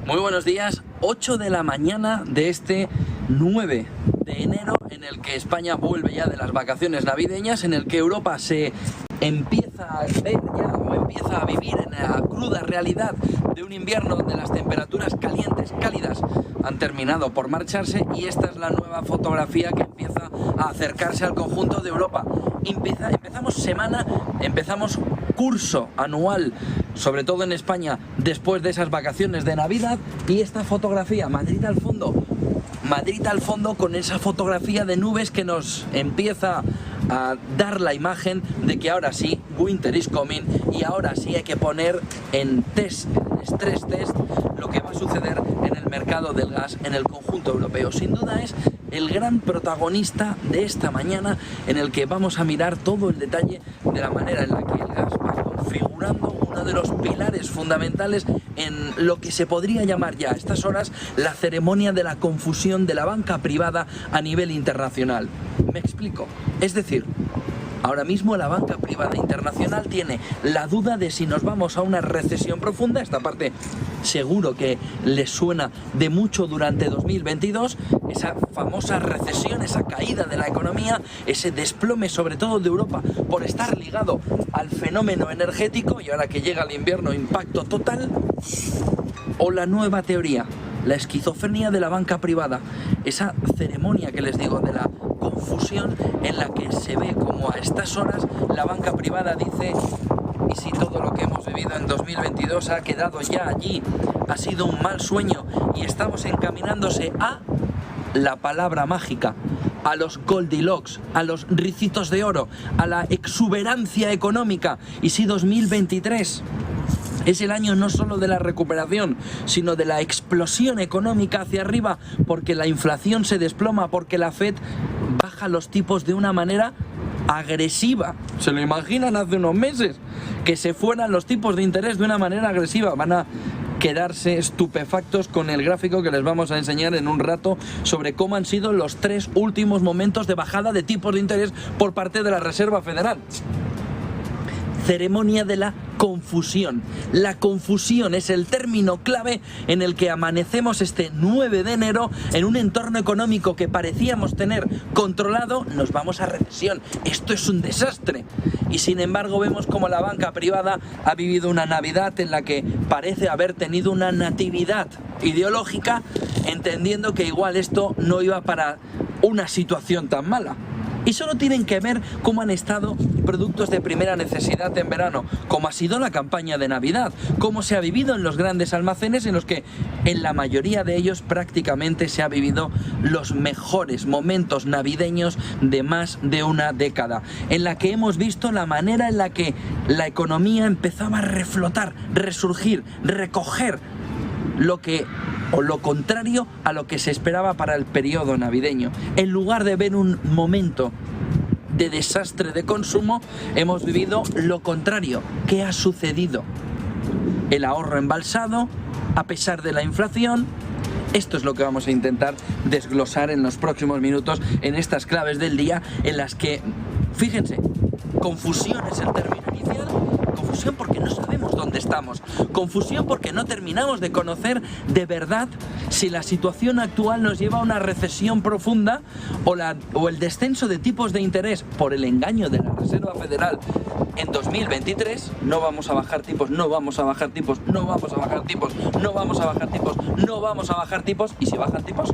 Muy buenos días, 8 de la mañana de este 9 de enero, en el que España vuelve ya de las vacaciones navideñas, en el que Europa se empieza a ver ya o empieza a vivir en la cruda realidad de un invierno donde las temperaturas calientes, cálidas, han terminado por marcharse, y esta es la nueva fotografía que empieza a acercarse al conjunto de Europa. Empezamos curso anual, sobre todo en España, después de esas vacaciones de Navidad, y esta fotografía, Madrid al fondo con esa fotografía de nubes que nos empieza a dar la imagen de que ahora sí, winter is coming, y ahora sí hay que poner en stress test, lo que va a suceder en el mercado del gas en el conjunto europeo. Sin duda es el gran protagonista de esta mañana, en el que vamos a mirar todo el detalle de la manera en la que el gas va configurando uno de los pilares fundamentales en lo que se podría llamar ya a estas horas la ceremonia de la confusión de la banca privada a nivel internacional. Me explico. Es decir, ahora mismo la banca privada internacional tiene la duda de si nos vamos a una recesión profunda. Esta parte seguro que les suena de mucho durante 2022, esa famosa recesión, esa caída de la economía, ese desplome sobre todo de Europa por estar ligado al fenómeno energético, y ahora que llega el invierno, impacto total. O la nueva teoría, la esquizofrenia de la banca privada, esa ceremonia que les digo de la confusión, en la que se ve como a estas horas la banca privada dice: ¿y si todo lo que hemos vivido en 2022 ha quedado ya allí? Ha sido un mal sueño y estamos encaminándose a la palabra mágica, a los Goldilocks, a los ricitos de oro, a la exuberancia económica. ¿Y si 2023 es el año no solo de la recuperación, sino de la explosión económica hacia arriba, porque la inflación se desploma, porque la Fed baja los tipos de una manera agresiva? ¿Se lo imaginan hace unos meses? Que se fueran los tipos de interés de una manera agresiva. Van a quedarse estupefactos con el gráfico que les vamos a enseñar en un rato sobre cómo han sido los 3 últimos momentos de bajada de tipos de interés por parte de la Reserva Federal. Ceremonia de la confusión. La confusión es el término clave en el que amanecemos este 9 de enero en un entorno económico que parecíamos tener controlado. Nos vamos a recesión. Esto es un desastre. Y sin embargo vemos como la banca privada ha vivido una Navidad en la que parece haber tenido una natividad ideológica, entendiendo que igual esto no iba para una situación tan mala. Y solo tienen que ver cómo han estado productos de primera necesidad en verano, cómo ha sido la campaña de Navidad, cómo se ha vivido en los grandes almacenes, en los que en la mayoría de ellos prácticamente se ha vivido los mejores momentos navideños de más de una década, en la que hemos visto la manera en la que la economía empezaba a reflotar, resurgir, recoger lo contrario a lo que se esperaba para el periodo navideño. En lugar de ver un momento de desastre de consumo, hemos vivido lo contrario. ¿Qué ha sucedido? El ahorro embalsado, a pesar de la inflación. Esto es lo que vamos a intentar desglosar en los próximos minutos, en estas claves del día, en las que, fíjense, confusión es el término inicial. Confusión porque no sabemos dónde estamos. Confusión porque no terminamos de conocer de verdad si la situación actual nos lleva a una recesión profunda o el descenso de tipos de interés por el engaño de la Reserva Federal en 2023. No vamos a bajar tipos, no vamos a bajar tipos, no vamos a bajar tipos, no vamos a bajar tipos, no vamos a bajar tipos. ¿Y si bajan tipos?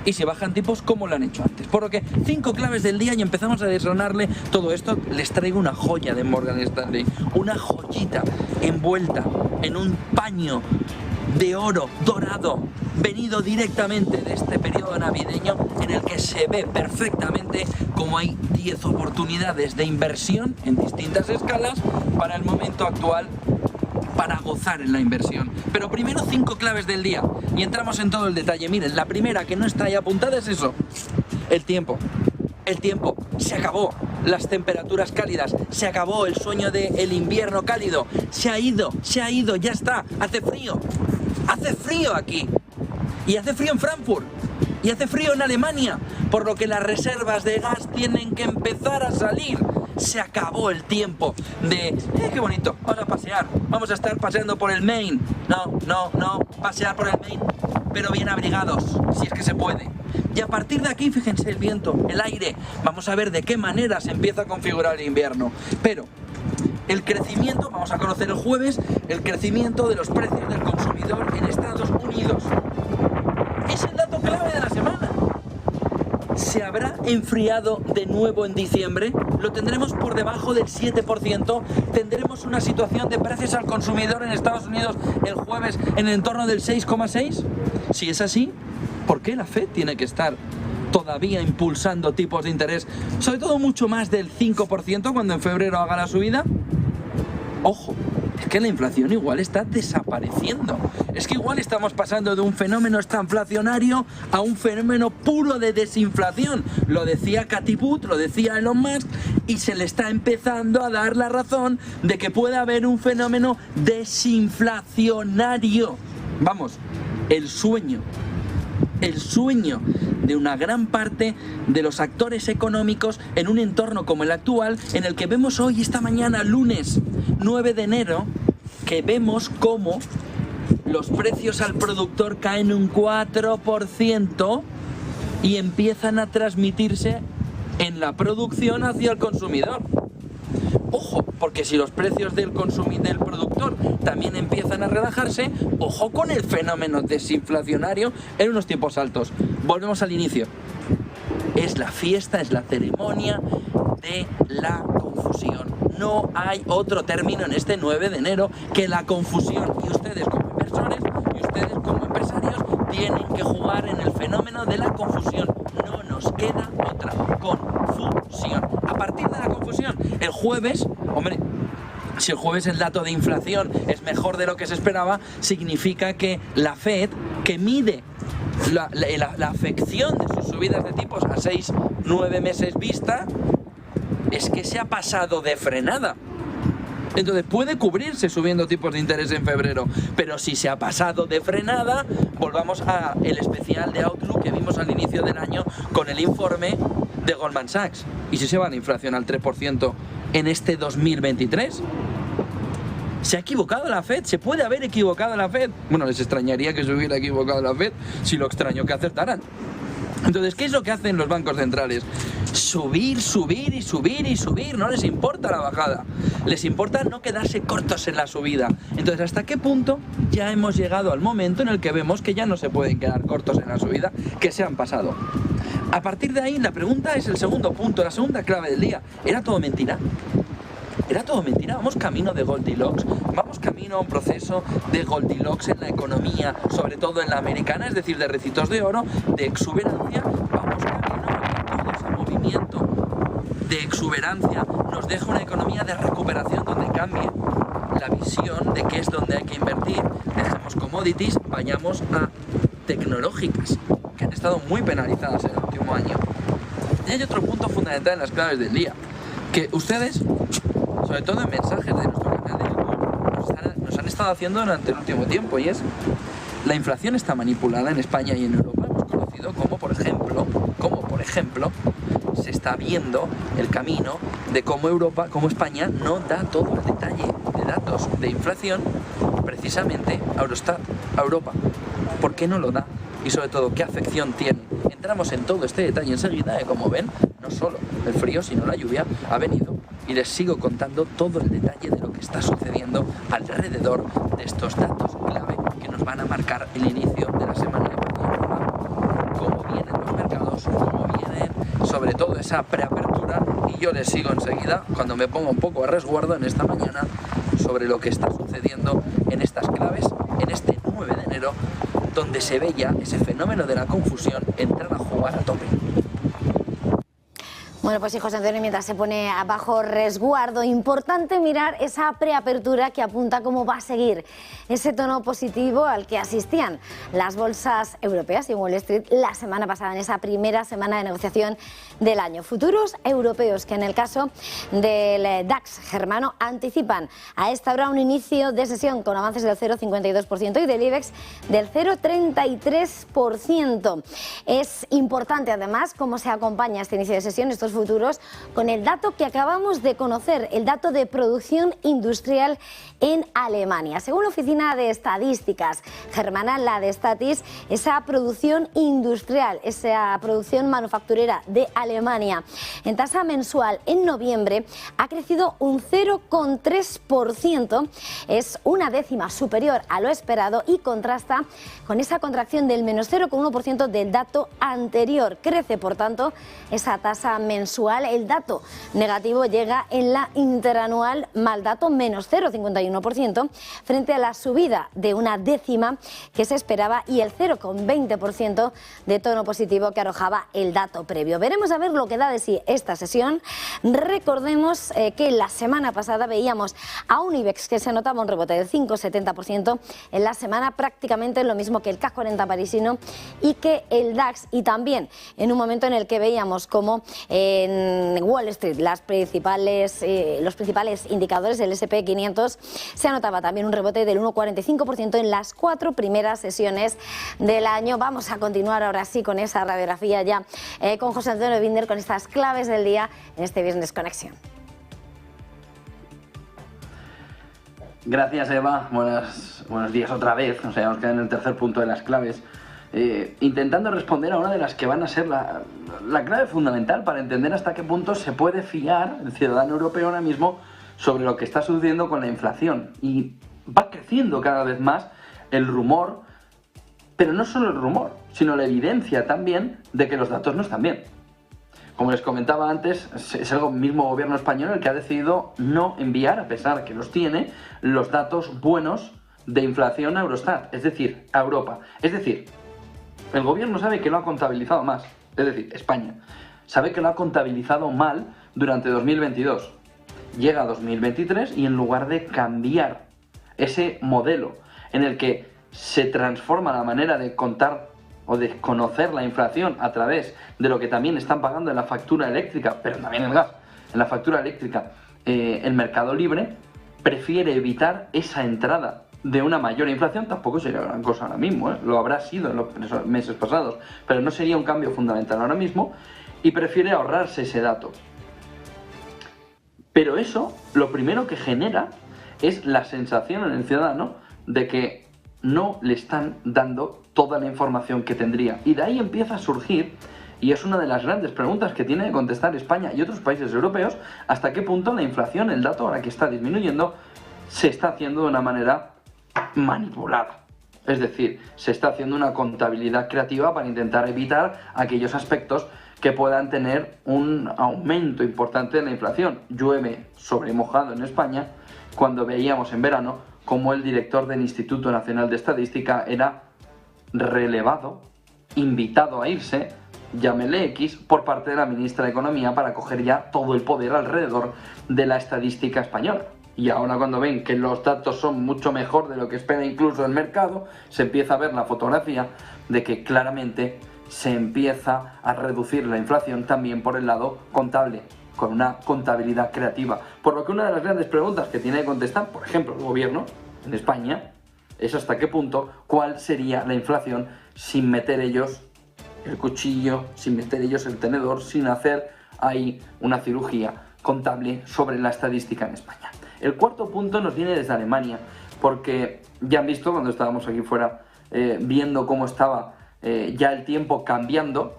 Y si bajan tipos, ¿cómo lo han hecho antes? Por lo que 5 claves del día y empezamos a desgranarle todo esto. Les traigo una joya de Morgan Stanley, una joyita envuelta en un paño de oro dorado, venido directamente de este periodo navideño, en el que se ve perfectamente cómo hay 10 oportunidades de inversión en distintas escalas para el momento actual, para gozar en la inversión. Pero primero 5 claves del día y entramos en todo el detalle. Miren, la primera que no está ahí apuntada es eso: el tiempo. El tiempo se acabó, las temperaturas cálidas, se acabó el sueño del invierno cálido, se ha ido, ya está. Hace frío aquí, y hace frío en Frankfurt, y hace frío en Alemania, por lo que las reservas de gas tienen que empezar a salir. Se acabó el tiempo de, qué bonito, vamos a pasear, vamos a estar paseando por el Maine. No, pasear por el Maine, pero bien abrigados, si es que se puede. Y a partir de aquí, fíjense, el viento, el aire, vamos a ver de qué manera se empieza a configurar el invierno. Pero el crecimiento, vamos a conocer el jueves, el crecimiento de los precios del consumidor en Estados Unidos. Es el dato clave de la semana. ¿Se habrá enfriado de nuevo en diciembre? ¿Lo tendremos por debajo del 7%? ¿Tendremos una situación de precios al consumidor en Estados Unidos el jueves en el entorno del 6,6%? Si es así, ¿por qué la Fed tiene que estar todavía impulsando tipos de interés, sobre todo mucho más del 5% cuando en febrero haga la subida? Ojo, es que la inflación igual está desapareciendo. Es que igual estamos pasando de un fenómeno estanflacionario a un fenómeno puro de desinflación. Lo decía Cathie Wood, lo decía Elon Musk, y se le está empezando a dar la razón de que puede haber un fenómeno desinflacionario. Vamos, el sueño de una gran parte de los actores económicos en un entorno como el actual, en el que vemos hoy, esta mañana, lunes 9 de enero, que vemos cómo los precios al productor caen un 4% y empiezan a transmitirse en la producción hacia el consumidor. Ojo, porque si los precios del productor también empiezan a relajarse, ojo con el fenómeno desinflacionario en unos tiempos altos. Volvemos al inicio. Es la fiesta, es la ceremonia de la confusión. No hay otro término en este 9 de enero que la confusión. Y ustedes como inversores y ustedes como empresarios tienen que jugar en el fenómeno de la confusión. No nos queda otra. Confusión. A partir de la confusión, el jueves, hombre, si el jueves el dato de inflación es mejor de lo que se esperaba, significa que la Fed, que mide la afección de sus subidas de tipos a 6-9 meses vista, es que se ha pasado de frenada. Entonces puede cubrirse subiendo tipos de interés en febrero, pero si se ha pasado de frenada, volvamos a el especial de Outlook que vimos al inicio del año con el informe de Goldman Sachs. ¿Y si se va la inflación al 3% en este 2023? ¿Se ha equivocado la Fed? ¿Se puede haber equivocado la Fed? Bueno, les extrañaría que se hubiera equivocado la Fed, si lo extraño que acertaran. Entonces, ¿qué es lo que hacen los bancos centrales? Subir, subir y subir y subir. No les importa la bajada. Les importa no quedarse cortos en la subida. Entonces, ¿hasta qué punto ya hemos llegado al momento en el que vemos que ya no se pueden quedar cortos en la subida, que se han pasado? A partir de ahí, la pregunta es el segundo punto, la segunda clave del día. ¿Era todo mentira? ¿Era todo mentira? Vamos camino de Goldilocks, vamos camino a un proceso de Goldilocks en la economía, sobre todo en la americana, es decir, de recitos de oro, de exuberancia. Vamos camino a que todo ese movimiento de exuberancia nos deja una economía de recuperación donde cambie la visión de qué es donde hay que invertir. Dejemos commodities, vayamos a tecnológicas, que han estado muy penalizadas en el último año. Y hay otro punto fundamental en las claves del día, que ustedes, sobre todo en mensajes de nuestro canal de YouTube, nos han estado haciendo durante el último tiempo, y es: la inflación está manipulada en España y en Europa. Hemos conocido cómo, por ejemplo, se está viendo el camino de cómo España no da todo el detalle de datos de inflación precisamente a Eurostat, a Europa. ¿Por qué no lo da? Y sobre todo, ¿qué afección tiene? Entramos en todo este detalle enseguida, como ven, no solo el frío, sino la lluvia ha venido. Y les sigo contando todo el detalle de lo que está sucediendo alrededor de estos datos clave que nos van a marcar el inicio de la semana de mañana. Cómo vienen los mercados, cómo viene sobre todo esa preapertura. Y yo les sigo enseguida cuando me pongo un poco a resguardo en esta mañana sobre lo que está sucediendo en estas claves, en este 9 de enero, donde se ve ya ese fenómeno de la confusión entrar a jugar a tope. Bueno, pues sí, José Antonio, mientras se pone a bajo resguardo, importante mirar esa preapertura que apunta cómo va a seguir ese tono positivo al que asistían las bolsas europeas y Wall Street la semana pasada, en esa primera semana de negociación del año. Futuros europeos que en el caso del DAX germano anticipan a esta hora un inicio de sesión con avances del 0,52% y del IBEX del 0,33%. Es importante además cómo se acompaña este inicio de sesión, estos futuros con el dato que acabamos de conocer, el dato de producción industrial en Alemania. Según la Oficina de Estadísticas germana, la de Statis, esa producción industrial, esa producción manufacturera de Alemania en tasa mensual en noviembre ha crecido un 0,3%, es una décima superior a lo esperado y contrasta con esa contracción del menos 0,1% del dato anterior. Crece, por tanto, esa tasa mensual. El dato negativo llega en la interanual, mal dato, menos 0,51%, frente a la subida de una décima que se esperaba y el 0,20% de tono positivo que arrojaba el dato previo. Veremos a ver lo que da de sí esta sesión. Recordemos que la semana pasada veíamos a un IBEX que se notaba un rebote del 5,70%, en la semana prácticamente lo mismo que el CAC 40 parisino y que el DAX, y también en un momento en el que veíamos como en Wall Street los principales indicadores del S&P 500 se anotaba también un rebote del 1,45% en las 4 primeras sesiones del año. Vamos a continuar ahora sí con esa radiografía ya con José Antonio Binder, con estas claves del día en este Business Conexión. Gracias, Eva. Buenos días otra vez. Nos quedamos en el tercer punto de las claves. Intentando responder a una de las que van a ser la clave fundamental para entender hasta qué punto se puede fiar el ciudadano europeo ahora mismo sobre lo que está sucediendo con la inflación. Y va creciendo cada vez más el rumor, pero no solo el rumor, sino la evidencia también de que los datos no están bien. Como les comentaba antes, es el mismo gobierno español el que ha decidido no enviar, a pesar que los tiene, los datos buenos de inflación a Eurostat, es decir, a Europa. Es decir, el gobierno sabe que lo ha contabilizado más, es decir, España, sabe que lo ha contabilizado mal durante 2022. Llega a 2023 y en lugar de cambiar ese modelo en el que se transforma la manera de contar o de conocer la inflación a través de lo que también están pagando en la factura eléctrica, pero también el gas, en la factura eléctrica, el mercado libre prefiere evitar esa entrada de una mayor inflación. Tampoco sería gran cosa ahora mismo, lo habrá sido en los meses pasados, pero no sería un cambio fundamental ahora mismo, y prefiere ahorrarse ese dato. Pero eso, lo primero que genera es la sensación en el ciudadano de que no le están dando toda la información que tendría. Y de ahí empieza a surgir, y es una de las grandes preguntas que tiene que contestar España y otros países europeos, hasta qué punto la inflación, el dato ahora que está disminuyendo, se está haciendo de una manera manipulada. Es decir, se está haciendo una contabilidad creativa para intentar evitar aquellos aspectos que puedan tener un aumento importante de la inflación. Llueve sobre mojado en España cuando veíamos en verano cómo el director del Instituto Nacional de Estadística era relevado, invitado a irse, llámele X, por parte de la ministra de Economía para coger ya todo el poder alrededor de la estadística española. Y ahora, cuando ven que los datos son mucho mejor de lo que espera incluso el mercado, se empieza a ver la fotografía de que claramente se empieza a reducir la inflación también por el lado contable, con una contabilidad creativa. Por lo que una de las grandes preguntas que tiene que contestar, por ejemplo, el gobierno en España, es hasta qué punto, cuál sería la inflación sin meter ellos el cuchillo, sin meter ellos el tenedor, sin hacer ahí una cirugía contable sobre la estadística en España. El cuarto punto nos viene desde Alemania, porque ya han visto cuando estábamos aquí fuera viendo cómo estaba ya el tiempo cambiando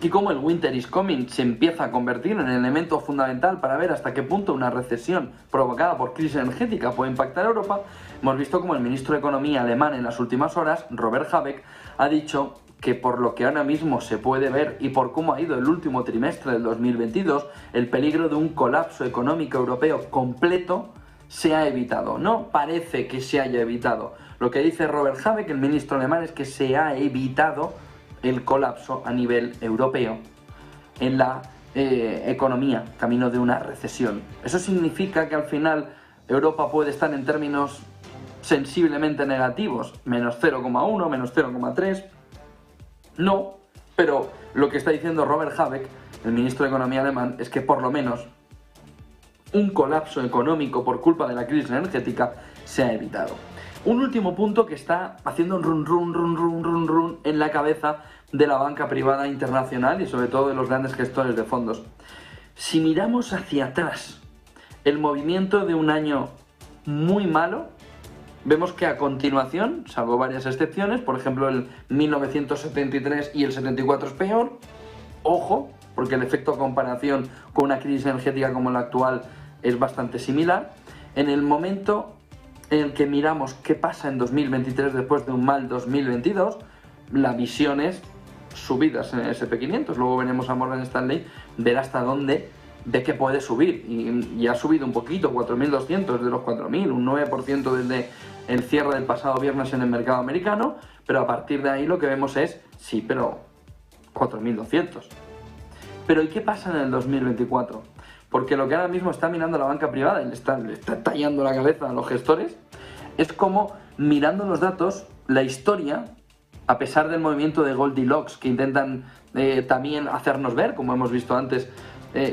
y cómo el winter is coming se empieza a convertir en el elemento fundamental para ver hasta qué punto una recesión provocada por crisis energética puede impactar a Europa. Hemos visto cómo el ministro de Economía alemán en las últimas horas, Robert Habeck, ha dicho que por lo que ahora mismo se puede ver y por cómo ha ido el último trimestre del 2022, el peligro de un colapso económico europeo completo se ha evitado. No parece que se haya evitado. Lo que dice Robert Habeck, el ministro alemán, es que se ha evitado el colapso a nivel europeo en la economía, camino de una recesión. Eso significa que al final Europa puede estar en términos sensiblemente negativos, menos 0,1, menos 0,3. No, pero lo que está diciendo Robert Habeck, el ministro de Economía alemán, es que por lo menos un colapso económico por culpa de la crisis energética se ha evitado. Un último punto que está haciendo un run en la cabeza de la banca privada internacional y sobre todo de los grandes gestores de fondos. Si miramos hacia atrás el movimiento de un año muy malo, vemos que a continuación, salvo varias excepciones, por ejemplo el 1973 y el 74 es peor, ojo, porque el efecto a comparación con una crisis energética como la actual es bastante similar. En el momento en el que miramos qué pasa en 2023 después de un mal 2022, la visión es subidas en el SP500. Luego veremos a Morgan Stanley ver hasta dónde ve que puede subir. Y ha subido un poquito, 4.200 de los 4.000, un 9% desde el cierre del pasado viernes en el mercado americano, pero a partir de ahí lo que vemos es, sí, pero 4.200. Pero ¿y qué pasa en el 2024? Porque lo que ahora mismo está mirando la banca privada y le está tallando la cabeza a los gestores, es como, mirando los datos, la historia, a pesar del movimiento de Goldilocks que intentan también hacernos ver, como hemos visto antes,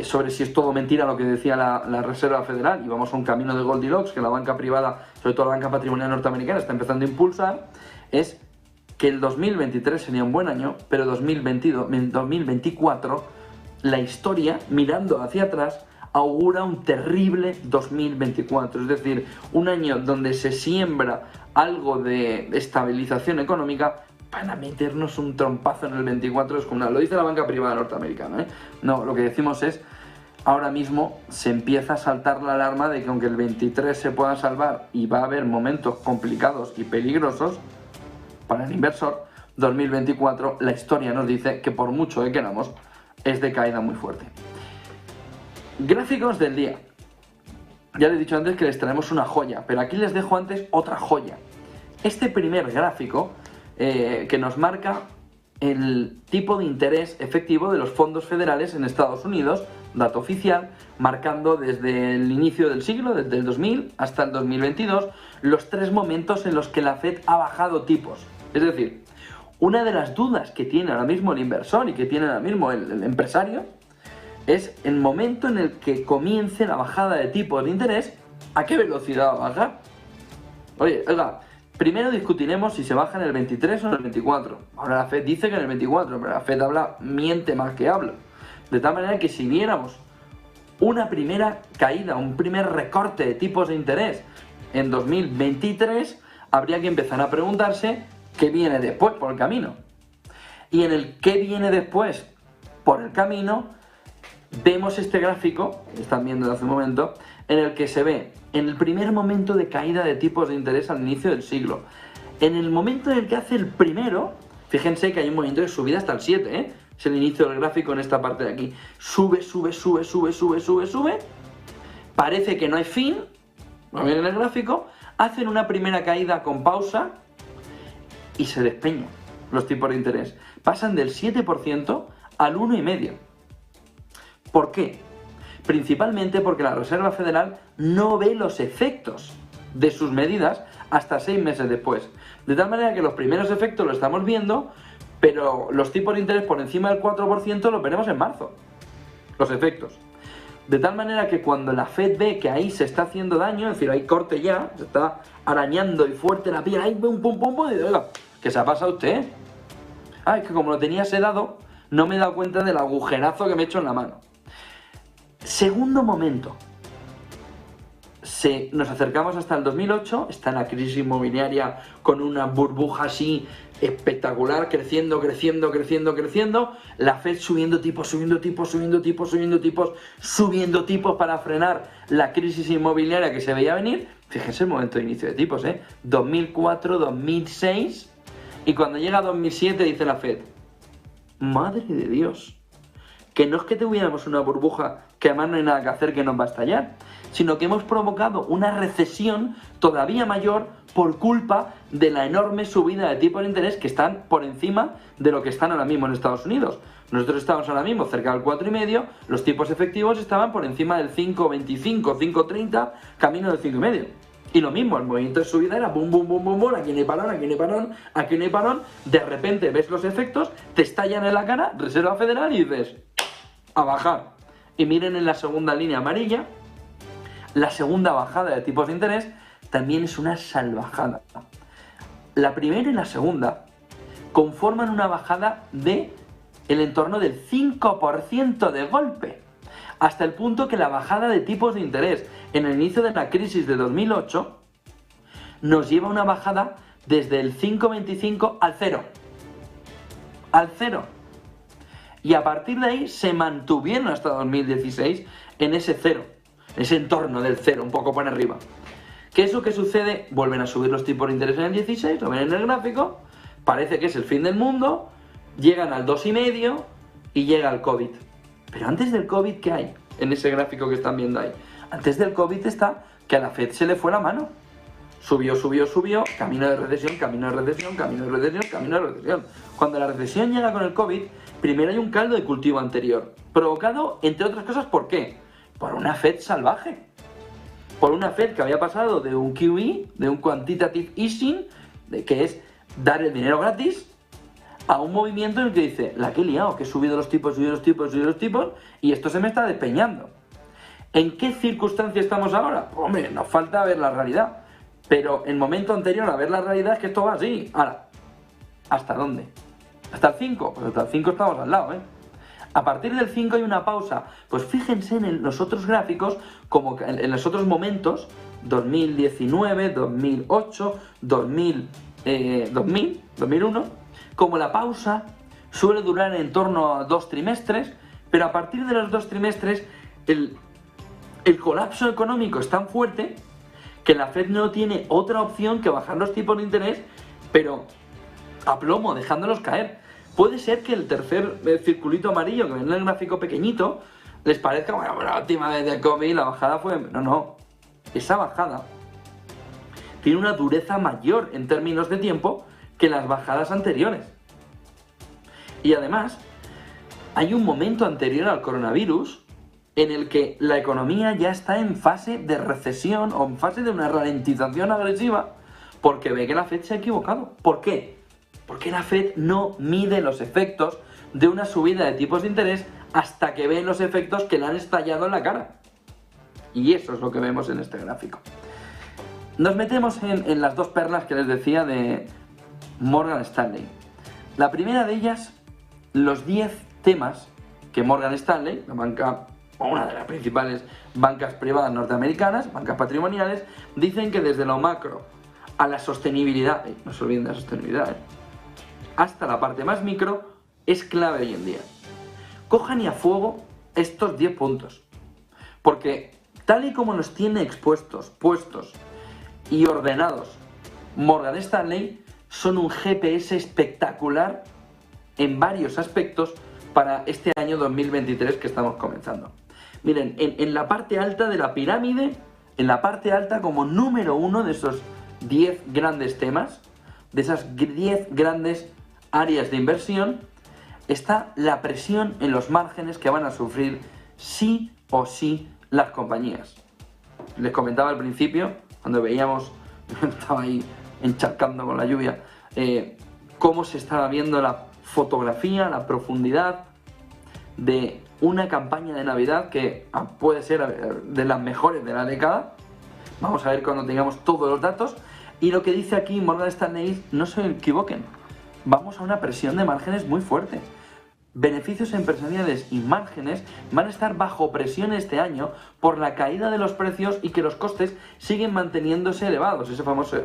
sobre si es todo mentira lo que decía la Reserva Federal, y vamos a un camino de Goldilocks que la banca privada, sobre todo la banca patrimonial norteamericana, está empezando a impulsar, es que el 2023 sería un buen año, pero 2024, la historia, mirando hacia atrás, augura un terrible 2024, es decir, un año donde se siembra algo de estabilización económica para meternos un trompazo en el 24 descomunal. Lo dice la banca privada norteamericana, ¿eh? No, lo que decimos es, ahora mismo se empieza a saltar la alarma de que aunque el 23 se pueda salvar y va a haber momentos complicados y peligrosos para el inversor, 2024 la historia nos dice que por mucho que queramos es de caída muy fuerte. Gráficos del día. Ya les he dicho antes que les traemos una joya, pero aquí les dejo antes otra joya. Este primer gráfico que nos marca el tipo de interés efectivo de los fondos federales en Estados Unidos, dato oficial, marcando desde el inicio del siglo, desde el 2000 hasta el 2022, los 3 momentos en los que la Fed ha bajado tipos. Es decir, una de las dudas que tiene ahora mismo el inversor y que tiene ahora mismo el empresario es el momento en el que comience la bajada de tipos de interés, ¿a qué velocidad va a bajar? Oiga, primero discutiremos si se baja en el 23 o en el 24. Ahora la Fed dice que en el 24, pero la Fed miente más que habla. De tal manera que si viéramos una primera caída, un primer recorte de tipos de interés en 2023, habría que empezar a preguntarse qué viene después por el camino. Y en el qué viene después por el camino, vemos este gráfico, que están viendo de hace un momento, en el que se ve en el primer momento de caída de tipos de interés al inicio del siglo. En el momento en el que hace el primero, fíjense que hay un movimiento de subida hasta el 7, ¿eh? Es el inicio del gráfico en esta parte de aquí. Sube. Parece que no hay fin, lo ven en el gráfico, hacen una primera caída con pausa y se despeñan los tipos de interés. Pasan del 7% al 1,5%. ¿Por qué? Principalmente porque la Reserva Federal no ve los efectos de sus medidas hasta 6 meses después. De tal manera que los primeros efectos los estamos viendo, pero los tipos de interés por encima del 4% los veremos en marzo. Los efectos. De tal manera que cuando la Fed ve que ahí se está haciendo daño, es decir, hay corte ya, se está arañando y fuerte la piel, ahí pum, y dice, oiga, ¿qué se ha pasado usted? Es que como lo tenía sedado, no me he dado cuenta del agujerazo que me he hecho en la mano. Segundo momento, nos acercamos hasta el 2008, está la crisis inmobiliaria con una burbuja así espectacular, creciendo, la Fed subiendo tipos para frenar la crisis inmobiliaria que se veía venir. Fíjense el momento de inicio de tipos, 2004, 2006, y cuando llega 2007 dice la Fed, madre de Dios, que no es que tuviéramos una burbuja que además no hay nada que hacer, que nos va a estallar, sino que hemos provocado una recesión todavía mayor por culpa de la enorme subida de tipos de interés que están por encima de lo que están ahora mismo en Estados Unidos. Nosotros estamos ahora mismo cerca del 4,5, los tipos efectivos estaban por encima del 5,25, 5,30, camino del 5,5. Y lo mismo, el movimiento de subida era bum, aquí no hay parón, de repente ves los efectos, te estallan en la cara, Reserva Federal, y dices, a bajar. Y miren en la segunda línea amarilla, la segunda bajada de tipos de interés también es una salvajada. La primera y la segunda conforman una bajada de el entorno del 5% de golpe, hasta el punto que la bajada de tipos de interés en el inicio de la crisis de 2008 nos lleva a una bajada desde el 5,25 al 0. Al 0. Y a partir de ahí se mantuvieron hasta 2016 en ese 0, ese entorno del 0, un poco por arriba. ¿Qué es lo que sucede? Vuelven a subir los tipos de interés en el 16, lo ven en el gráfico, parece que es el fin del mundo, llegan al 2,5 y llega el COVID. Pero antes del COVID, ¿qué hay en ese gráfico que están viendo ahí? Antes del COVID está que a la Fed se le fue la mano. Subió, camino de recesión, camino de recesión, camino de recesión, camino de recesión. Cuando la recesión llega con el COVID, primero hay un caldo de cultivo anterior, provocado, entre otras cosas, ¿por qué? Por una Fed salvaje. Por una Fed que había pasado de un QE, de un Quantitative Easing, que es dar el dinero gratis, a un movimiento en el que dice, la que he liado, que he subido los tipos, y esto se me está despeñando. ¿En qué circunstancia estamos ahora? Pues, hombre, nos falta ver la realidad. Pero el momento anterior a ver la realidad es que esto va así. Ahora, ¿hasta dónde? ¿Hasta el 5? Pues hasta el 5 estamos al lado, ¿eh? A partir del 5 hay una pausa. Pues fíjense en los otros gráficos, como en los otros momentos, 2019, 2008, 2001, como la pausa suele durar en torno a 2 trimestres, pero a partir de los 2 trimestres el colapso económico es tan fuerte que la Fed no tiene otra opción que bajar los tipos de interés, pero a plomo, dejándolos caer. Puede ser que el tercer circulito amarillo que ven en el gráfico pequeñito les parezca, bueno, la última vez de COVID la bajada fue... No. Esa bajada tiene una dureza mayor en términos de tiempo que las bajadas anteriores. Y además, hay un momento anterior al coronavirus en el que la economía ya está en fase de recesión o en fase de una ralentización agresiva porque ve que la Fed se ha equivocado. ¿Por qué? Porque la Fed no mide los efectos de una subida de tipos de interés hasta que ve los efectos que le han estallado en la cara. Y eso es lo que vemos en este gráfico. Nos metemos en las dos perlas que les decía de Morgan Stanley. La primera de ellas, los 10 temas que Morgan Stanley, la banca, una de las principales bancas privadas norteamericanas, bancas patrimoniales, dicen que desde lo macro a la sostenibilidad, no se olviden de la sostenibilidad, hasta la parte más micro, es clave hoy en día. Cojan y a fuego estos 10 puntos, porque tal y como los tiene expuestos, puestos y ordenados Morgan Stanley, son un GPS espectacular en varios aspectos para este año 2023 que estamos comenzando. Miren, en la parte alta de la pirámide, en la parte alta como número 1 de esos 10 grandes temas, de esas 10 grandes áreas de inversión, está la presión en los márgenes que van a sufrir sí o sí las compañías. Les comentaba al principio, cuando veíamos, estaba ahí encharcando con la lluvia, cómo se estaba viendo la fotografía, la profundidad de una campaña de Navidad que puede ser de las mejores de la década. Vamos a ver cuando tengamos todos los datos. Y lo que dice aquí Morgan Stanley, no se equivoquen, vamos a una presión de márgenes muy fuerte. Beneficios empresariales y márgenes van a estar bajo presión este año por la caída de los precios y que los costes siguen manteniéndose elevados. Ese famoso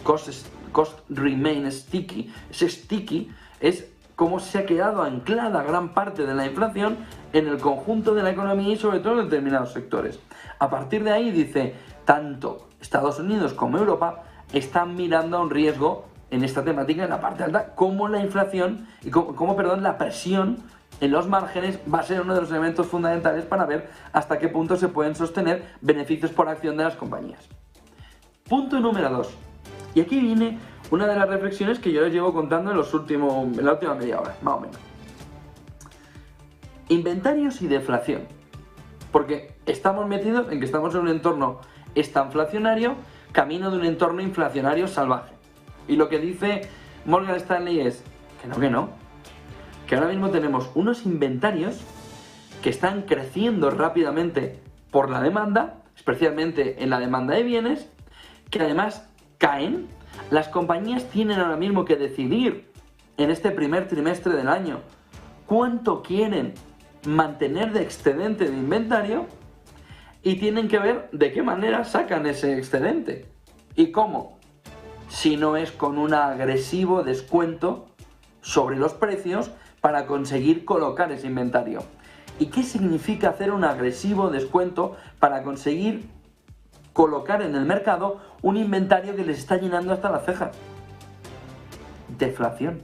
cost remain sticky. Ese sticky es cómo se ha quedado anclada gran parte de la inflación en el conjunto de la economía y sobre todo en determinados sectores. A partir de ahí dice, tanto Estados Unidos como Europa están mirando a un riesgo en esta temática, en la parte alta, como la inflación y la presión en los márgenes va a ser uno de los elementos fundamentales para ver hasta qué punto se pueden sostener beneficios por acción de las compañías. Punto número 2. Y aquí viene una de las reflexiones que yo les llevo contando en la última media hora, más o menos. Inventarios y deflación. Porque estamos metidos en que estamos en un entorno estanflacionario, camino de un entorno inflacionario salvaje. Y lo que dice Morgan Stanley es que no. Que ahora mismo tenemos unos inventarios que están creciendo rápidamente por la demanda, especialmente en la demanda de bienes, que además caen. Las compañías tienen ahora mismo que decidir en este primer trimestre del año cuánto quieren mantener de excedente de inventario y tienen que ver de qué manera sacan ese excedente y cómo. Si no es con un agresivo descuento sobre los precios para conseguir colocar ese inventario. ¿Y qué significa hacer un agresivo descuento para conseguir colocar en el mercado un inventario que les está llenando hasta las cejas? Deflación.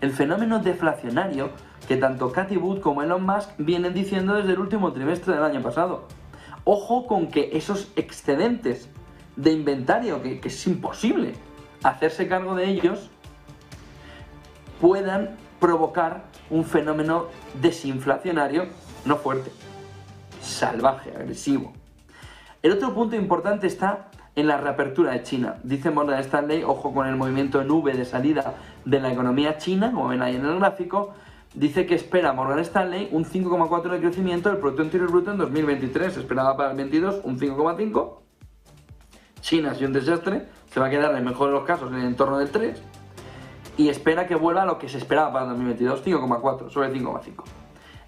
El fenómeno deflacionario que tanto Cathie Wood como Elon Musk vienen diciendo desde el último trimestre del año pasado. Ojo con que esos excedentes de inventario, que es imposible hacerse cargo de ellos, puedan provocar un fenómeno desinflacionario no fuerte, salvaje, agresivo. El otro punto importante está en la reapertura de China. Dice Morgan Stanley, ojo con el movimiento en V de salida de la economía china, como ven ahí en el gráfico. Dice que espera Morgan Stanley un 5,4 de crecimiento del Producto Interior Bruto en 2023. Se esperaba para el 22 un 5,5. China ha sido un desastre, se va a quedar en el mejor de los casos en el entorno del 3 y espera que vuelva a lo que se esperaba para el 2022, 5,4 sobre 5,5.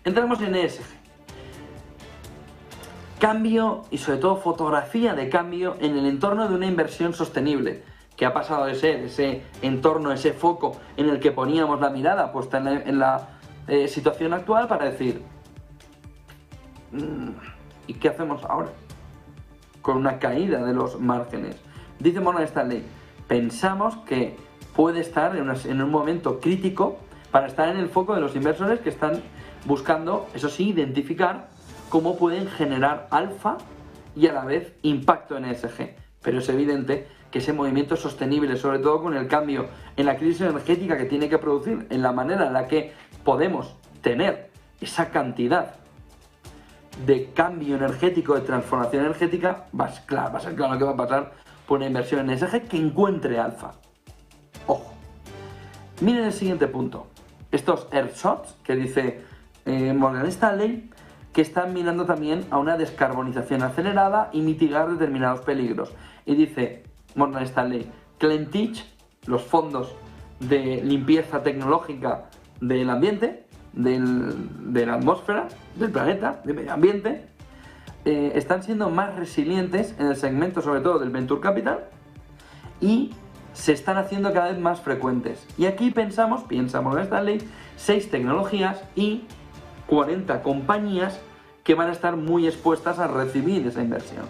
Entramos en ESG. Cambio y sobre todo fotografía de cambio en el entorno de una inversión sostenible, que ha pasado de ser ese entorno, ese foco en el que poníamos la mirada puesta en la situación actual para decir ¿y qué hacemos ahora? Con una caída de los márgenes. Dice Morgan Stanley, pensamos que puede estar en un momento crítico para estar en el foco de los inversores que están buscando, eso sí, identificar cómo pueden generar alfa y a la vez impacto en ESG. Pero es evidente que ese movimiento es sostenible, sobre todo con el cambio en la crisis energética que tiene que producir, en la manera en la que podemos tener esa cantidad de cambio energético, de transformación energética, va a ser claro que va a pasar por una inversión en ESG que encuentre alfa. Ojo. Miren el siguiente punto. Estos airshots que dice Morgan Stanley, que están mirando también a una descarbonización acelerada y mitigar determinados peligros. Y dice Morgan Stanley, Cleantech, los fondos de limpieza tecnológica del ambiente, de la atmósfera, del planeta, del medio ambiente, están siendo más resilientes en el segmento sobre todo del Venture Capital y se están haciendo cada vez más frecuentes. Y aquí piensa Morgan Stanley, 6 tecnologías y 40 compañías que van a estar muy expuestas a recibir esa inversión.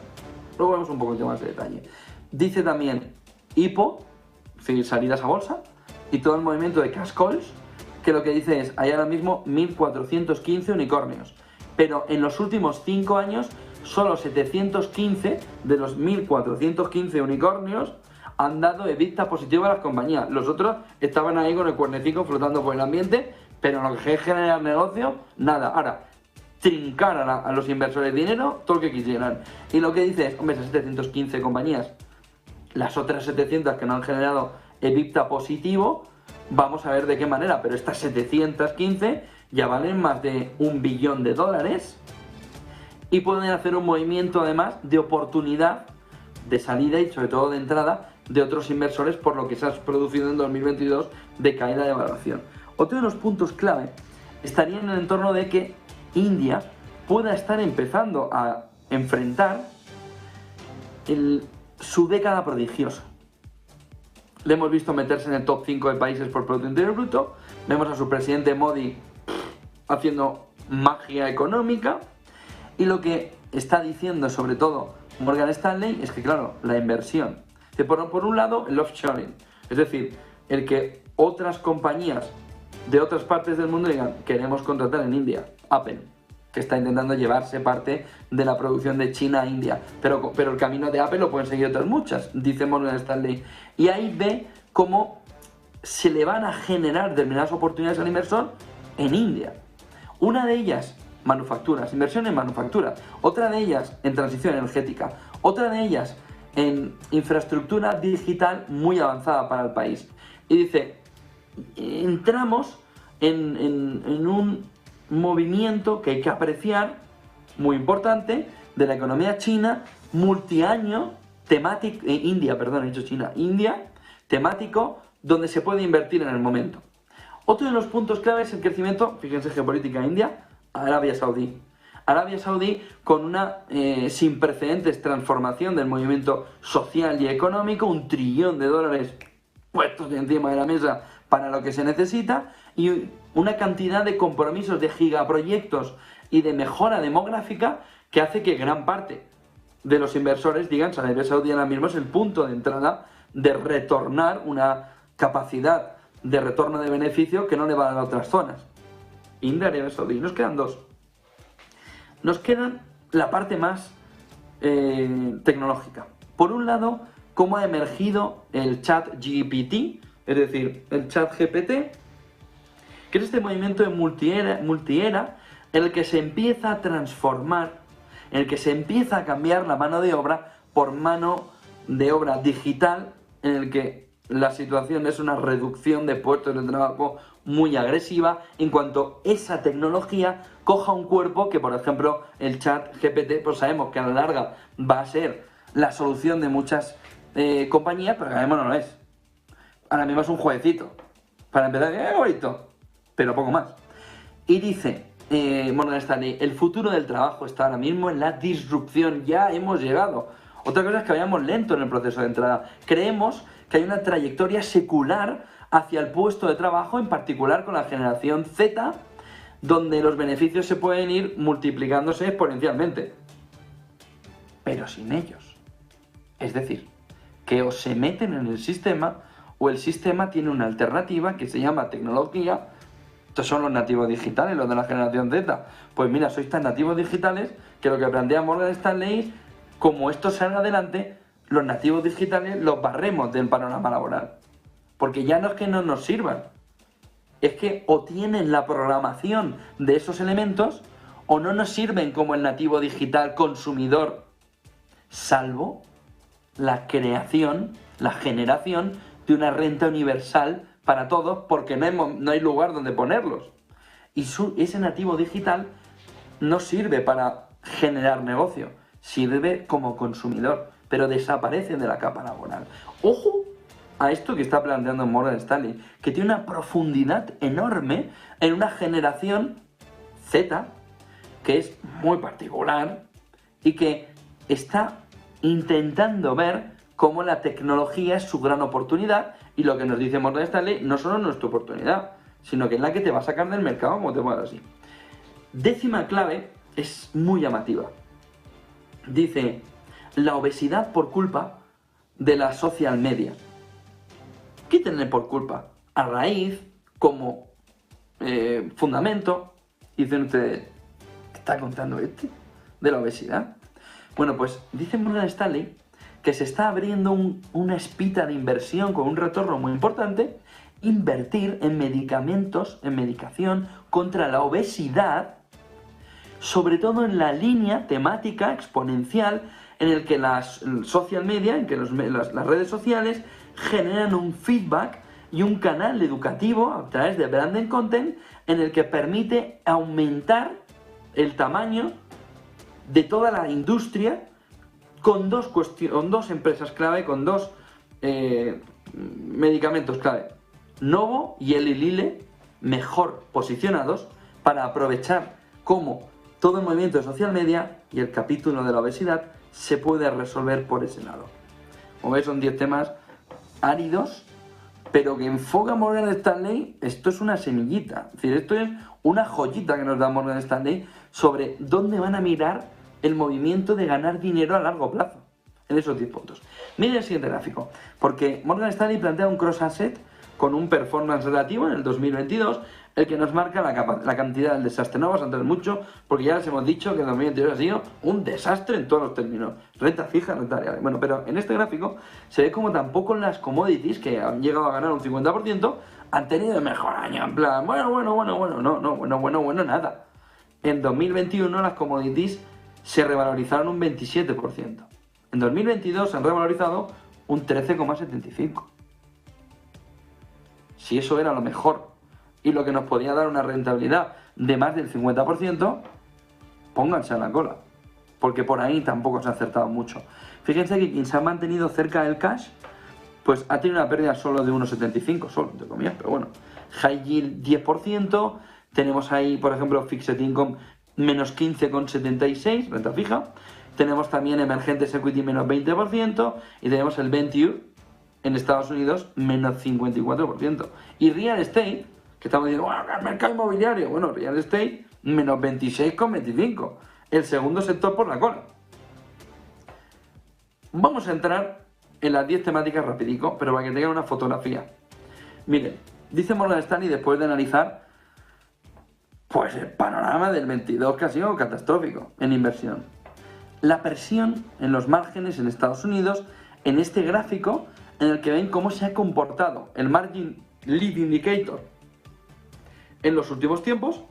Luego vemos un poquito más de detalle. Dice también IPO, es decir, salidas a bolsa, y todo el movimiento de cash calls, que lo que dice es, hay ahora mismo 1.415 unicornios, pero en los últimos 5 años, solo 715 de los 1.415 unicornios han dado EBITDA positivo a las compañías. Los otros estaban ahí con el cuernecico flotando por el ambiente, pero en lo que es generar negocio, nada. Ahora, trincar a los inversores dinero, todo lo que quisieran. Y lo que dice es, hombre, esas 715 compañías, las otras 700 que no han generado EBITDA positivo, vamos a ver de qué manera, pero estas 715 ya valen más de $1 billón y pueden hacer un movimiento además de oportunidad de salida y sobre todo de entrada de otros inversores por lo que se ha producido en 2022 de caída de valoración. Otro de los puntos clave estaría en el entorno de que India pueda estar empezando a enfrentar su década prodigiosa. Le hemos visto meterse en el top 5 de países por Producto Interior Bruto, vemos a su presidente Modi haciendo magia económica y lo que está diciendo sobre todo Morgan Stanley es que claro, la inversión, que por un lado el offshoring, es decir, el que otras compañías de otras partes del mundo digan queremos contratar en India, Apple, que está intentando llevarse parte de la producción de China a India, pero el camino de Apple lo pueden seguir otras muchas, dice Morgan Stanley, y ahí ve cómo se le van a generar determinadas oportunidades al inversor en India. Una de ellas, manufacturas, inversión en manufactura, otra de ellas en transición energética, otra de ellas en infraestructura digital muy avanzada para el país. Y dice, entramos en un movimiento que hay que apreciar, muy importante, de la economía china multiaño temático, India, perdón, he dicho China, India, temático, donde se puede invertir en el momento. Otro de los puntos clave es el crecimiento, fíjense, geopolítica India, Arabia Saudí. Arabia Saudí con una sin precedentes transformación del movimiento social y económico, $1 trillón puestos encima de la mesa para lo que se necesita y una cantidad de compromisos de gigaproyectos y de mejora demográfica que hace que gran parte de los inversores digan que Arabia Saudí ahora mismo es el punto de entrada de retornar una capacidad de retorno de beneficio que no le va a dar a otras zonas. India y Arabia Saudí. Nos quedan dos. Nos quedan la parte más tecnológica. Por un lado, cómo ha emergido el chat GPT, es decir, el chat GPT, que es este movimiento de multiera en el que se empieza a transformar, en el que se empieza a cambiar la mano de obra por mano de obra digital, en el que la situación es una reducción de puestos de trabajo muy agresiva en cuanto esa tecnología coja un cuerpo que, por ejemplo, el chat GPT, pues sabemos que a la larga va a ser la solución de muchas compañías, pero ahora mismo no lo es. Ahora mismo es un jueguecito. Para empezar, bonito, pero poco más. Y dice Morgan Stanley, el futuro del trabajo está ahora mismo en la disrupción, ya hemos llegado. Otra cosa es que vayamos lento en el proceso de entrada. Creemos que hay una trayectoria secular hacia el puesto de trabajo, en particular con la generación Z, donde los beneficios se pueden ir multiplicándose exponencialmente. Pero sin ellos. Es decir, que o se meten en el sistema o el sistema tiene una alternativa que se llama tecnología. Estos son los nativos digitales, los de la generación Z. Pues mira, sois tan nativos digitales que lo que plantea Morgan Stanley es, como esto salga adelante, los nativos digitales los barremos del panorama laboral. Porque ya no es que no nos sirvan, es que o tienen la programación de esos elementos o no nos sirven como el nativo digital consumidor, salvo la creación, la generación de una renta universal para todos, porque no hay lugar donde ponerlos. Y ese nativo digital no sirve para generar negocio, sirve como consumidor, pero desaparece de la capa laboral. ¡Ojo a esto que está planteando Morgan Stanley, que tiene una profundidad enorme en una generación Z, que es muy particular y que está intentando ver cómo la tecnología es su gran oportunidad, y lo que nos dice Morgan Stanley no solo es nuestra oportunidad, sino que es la que te va a sacar del mercado, como te puedo decir así. Décima clave es muy llamativa. Dice, la obesidad por culpa de la social media. Quítenle por culpa a raíz, como fundamento. Dicen ustedes, ¿qué está contando este de la obesidad? Bueno, pues dice Morgan Stanley que se está abriendo una espita de inversión con un retorno muy importante, invertir en medicamentos, en medicación contra la obesidad, sobre todo en la línea temática exponencial en el que las social media, en que las redes sociales generan un feedback y un canal educativo a través de branded content en el que permite aumentar el tamaño de toda la industria con dos empresas clave, con dos medicamentos clave. Novo y Eli Lilly, mejor posicionados para aprovechar cómo todo el movimiento de social media y el capítulo de la obesidad se puede resolver por ese lado. Como veis, son 10 temas áridos, pero que enfoca Morgan Stanley. Esto es una semillita, es decir, esto es una joyita que nos da Morgan Stanley sobre dónde van a mirar el movimiento de ganar dinero a largo plazo, en esos 10 puntos. Miren el siguiente gráfico, porque Morgan Stanley plantea un cross asset con un performance relativo en el 2022, el que nos marca la cantidad del desastre. No vamos a entrar mucho, porque ya les hemos dicho que el 2022 ha sido un desastre en todos los términos. Renta fija, renta variable. Bueno, pero en este gráfico se ve como tampoco las commodities, que han llegado a ganar un 50%, han tenido el mejor año. En plan, bueno, nada. En 2021 las commodities se revalorizaron un 27%. En 2022 se han revalorizado un 13,75%. Si eso era lo mejor y lo que nos podía dar una rentabilidad de más del 50%, pónganse a la cola. porque por ahí tampoco se ha acertado mucho. Fíjense que quien se ha mantenido cerca del cash, pues ha tenido una pérdida solo de 1,75, solo, entre comillas, pero bueno. High yield 10%, tenemos ahí, por ejemplo, fixed income menos 15,76, renta fija. Tenemos también emergentes equity menos 20% y tenemos el venture en Estados Unidos menos 54%. Y real estate, que estamos diciendo, bueno, el mercado inmobiliario, bueno, real estate menos 26,25, el segundo sector por la cola. Vamos a entrar en las 10 temáticas rapidico, pero para que tengan una fotografía. Miren, dice Morgan Stanley, después de analizar pues el panorama del 22, que ha sido catastrófico en inversión. La presión en los márgenes en Estados Unidos, en este gráfico en el que ven cómo se ha comportado el Margin Lead Indicator en los últimos tiempos,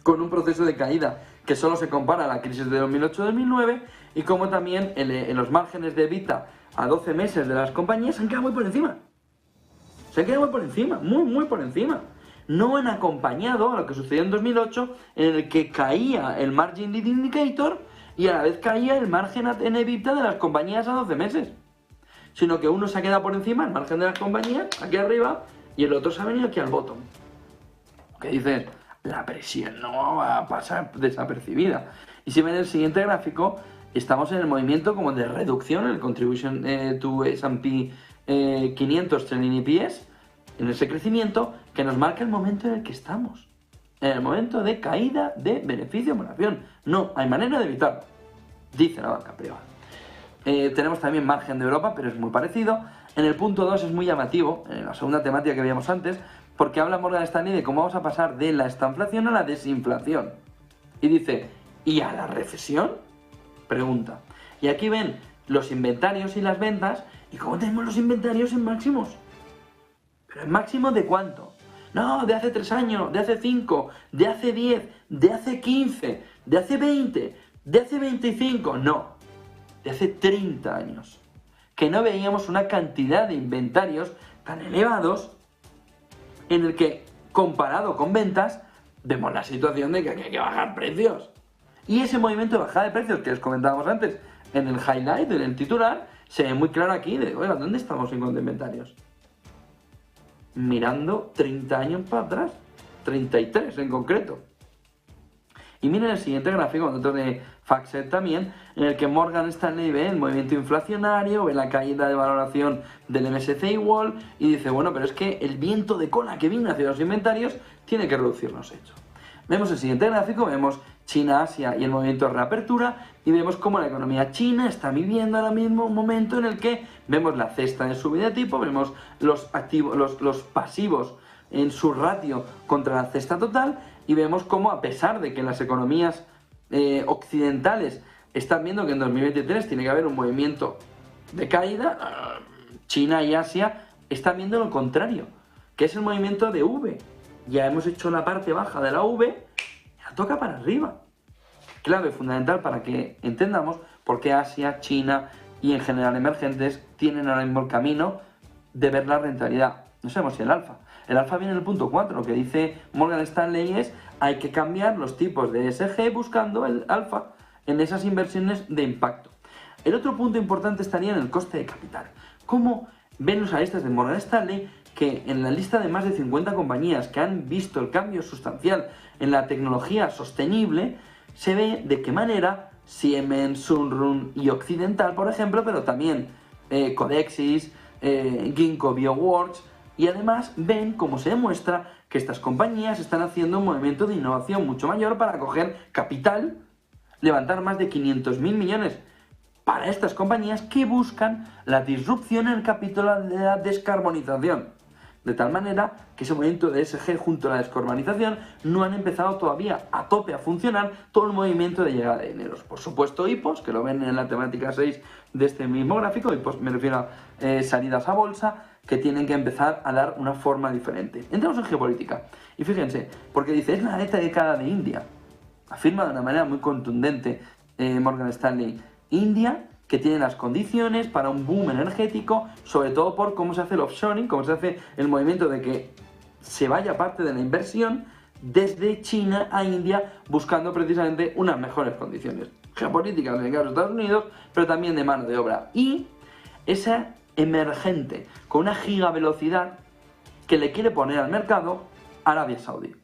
con un proceso de caída que solo se compara a la crisis de 2008-2009, y cómo también en los márgenes de EBITDA a 12 meses de las compañías se han quedado muy por encima. Se han quedado muy por encima, muy por encima. No han acompañado a lo que sucedió en 2008, en el que caía el Margin Lead Indicator y a la vez caía el margen en EBITDA de las compañías a 12 meses. Sino que uno se ha quedado por encima, el margen de las compañías, aquí arriba, y el otro se ha venido aquí al bottom. Que dices, la presión no va a pasar desapercibida. Y si ven el siguiente gráfico, estamos en el movimiento como de reducción, el Contribution to S&P 500 Trailing EPS, en ese crecimiento que nos marca el momento en el que estamos. En el momento de caída de beneficio por acción. No hay manera de evitarlo, dice la banca privada. Tenemos también margen de Europa, pero es muy parecido. En el punto 2 es muy llamativo, en la segunda temática que veíamos antes, porque habla Morgan Stanley de cómo vamos a pasar de la estanflación a la desinflación. Y dice, ¿y a la recesión? Pregunta. Y aquí ven los inventarios y las ventas, y cómo tenemos los inventarios en máximos. ¿Pero en máximo de cuánto? No, de hace 3 años, de hace 5, de hace 10, de hace 15, de hace 20, de hace 25, no, de hace 30 años. Que no veíamos una cantidad de inventarios tan elevados en el que, comparado con ventas, vemos la situación de que hay que bajar precios. Y ese movimiento de bajada de precios que les comentábamos antes en el highlight, en el titular, se ve muy claro aquí de, oiga, ¿dónde estamos en cuanto a inventarios? Mirando 30 años para atrás, 33 en concreto. Y miren el siguiente gráfico, otro de FactSet también, en el que Morgan Stanley ve el movimiento inflacionario, ve la caída de valoración del MSCI World y dice, bueno, pero es que el viento de cola que viene hacia los inventarios tiene que reducirnos hecho. Vemos el siguiente gráfico, vemos China, Asia y el movimiento de reapertura, y vemos cómo la economía china está viviendo ahora mismo un momento en el que vemos la cesta de subida de tipo, vemos los pasivos en su ratio contra la cesta total, y vemos cómo, a pesar de que las economías occidentales están viendo que en 2023 tiene que haber un movimiento de caída, China y Asia están viendo lo contrario, que es el movimiento de V. Ya hemos hecho la parte baja de la V, la toca para arriba. Clave fundamental para que entendamos por qué Asia, China y en general emergentes tienen ahora mismo el camino de ver la rentabilidad. No sabemos si el alfa. El alfa viene en el punto 4, lo que dice Morgan Stanley es hay que cambiar los tipos de ESG buscando el alfa en esas inversiones de impacto. El otro punto importante estaría en el coste de capital. ¿Cómo ven los analistas de Morgan Stanley que en la lista de más de 50 compañías que han visto el cambio sustancial en la tecnología sostenible, se ve de qué manera Siemens, Sunrun y Occidental, por ejemplo, pero también Codexis, Ginkgo Bioworks, y además ven cómo se demuestra que estas compañías están haciendo un movimiento de innovación mucho mayor para coger capital, levantar más de 500.000 millones para estas compañías que buscan la disrupción en el capítulo de la descarbonización. De tal manera que ese movimiento de ESG junto a la descarbonización no han empezado todavía a tope a funcionar todo el movimiento de llegada de dineros. Por supuesto HIPOs, que lo ven en la temática 6 de este mismo gráfico, HIPOs me refiero a salidas a bolsa, que tienen que empezar a dar una forma diferente. Entramos en geopolítica. Y fíjense, porque dice, es la década de India. Afirma de una manera muy contundente Morgan Stanley. India, que tiene las condiciones para un boom energético, sobre todo por cómo se hace el offshoring, cómo se hace el movimiento de que se vaya parte de la inversión desde China a India buscando precisamente unas mejores condiciones. geopolíticas en el caso de Estados Unidos, pero también de mano de obra. Y esa emergente, con una gigavelocidad que le quiere poner al mercado Arabia Saudí.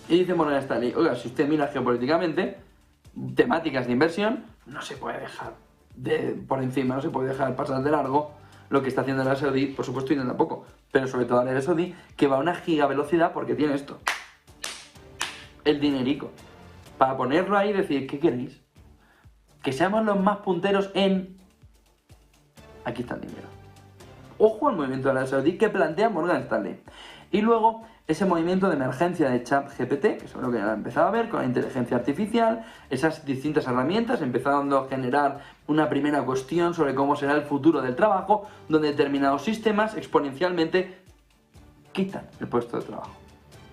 Y dice Morgan Stanley, oiga, si usted mira geopolíticamente, temáticas de inversión, no se puede dejar por encima, no se puede dejar pasar de largo lo que está haciendo Arabia Saudí, por supuesto, y tampoco, pero sobre todo Arabia Saudí, que va a una gigavelocidad porque tiene esto, el dinerico, para ponerlo ahí y decir, ¿qué queréis? Que seamos los más punteros en... Aquí está el dinero. Ojo al movimiento de Arabia Saudí que plantea Morgan Stanley. Y luego ese movimiento de emergencia de ChatGPT, que seguro que ya lo ha empezado a ver, con la inteligencia artificial, esas distintas herramientas, empezando a generar una primera cuestión sobre cómo será el futuro del trabajo, donde determinados sistemas exponencialmente quitan el puesto de trabajo.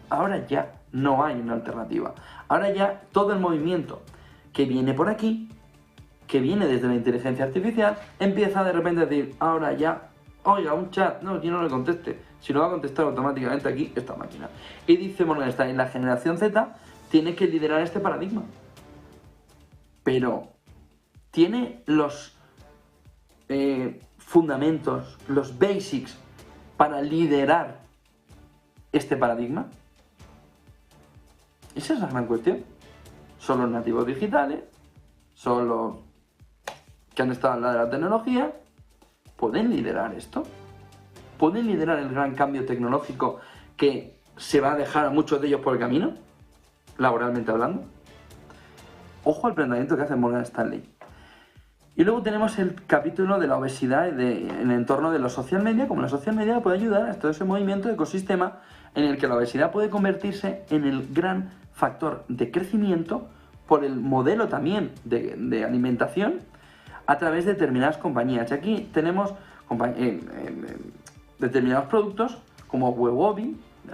Ahora ya no hay una alternativa. Ahora ya todo el movimiento que viene por aquí, que viene desde la inteligencia artificial, empieza de repente a decir, ahora ya, oiga, un chat, no, yo no le conteste, si lo va a contestar automáticamente aquí esta máquina. Y dice Morgan Stanley, la generación Z tiene que liderar este paradigma. Pero, ¿tiene los fundamentos, los basics para liderar este paradigma? Esa es la gran cuestión. ¿Son los nativos digitales? ¿Son los que han estado al lado de la tecnología? ¿Pueden liderar esto? ¿Pueden liderar el gran cambio tecnológico que se va a dejar a muchos de ellos por el camino? Laboralmente hablando. Ojo al planteamiento que hace Morgan Stanley. Y luego tenemos el capítulo de la obesidad en el entorno de los social media, como la social media puede ayudar a todo ese movimiento de ecosistema en el que la obesidad puede convertirse en el gran factor de crecimiento por el modelo también de alimentación a través de determinadas compañías. Y aquí tenemos determinados productos como Wegovy, de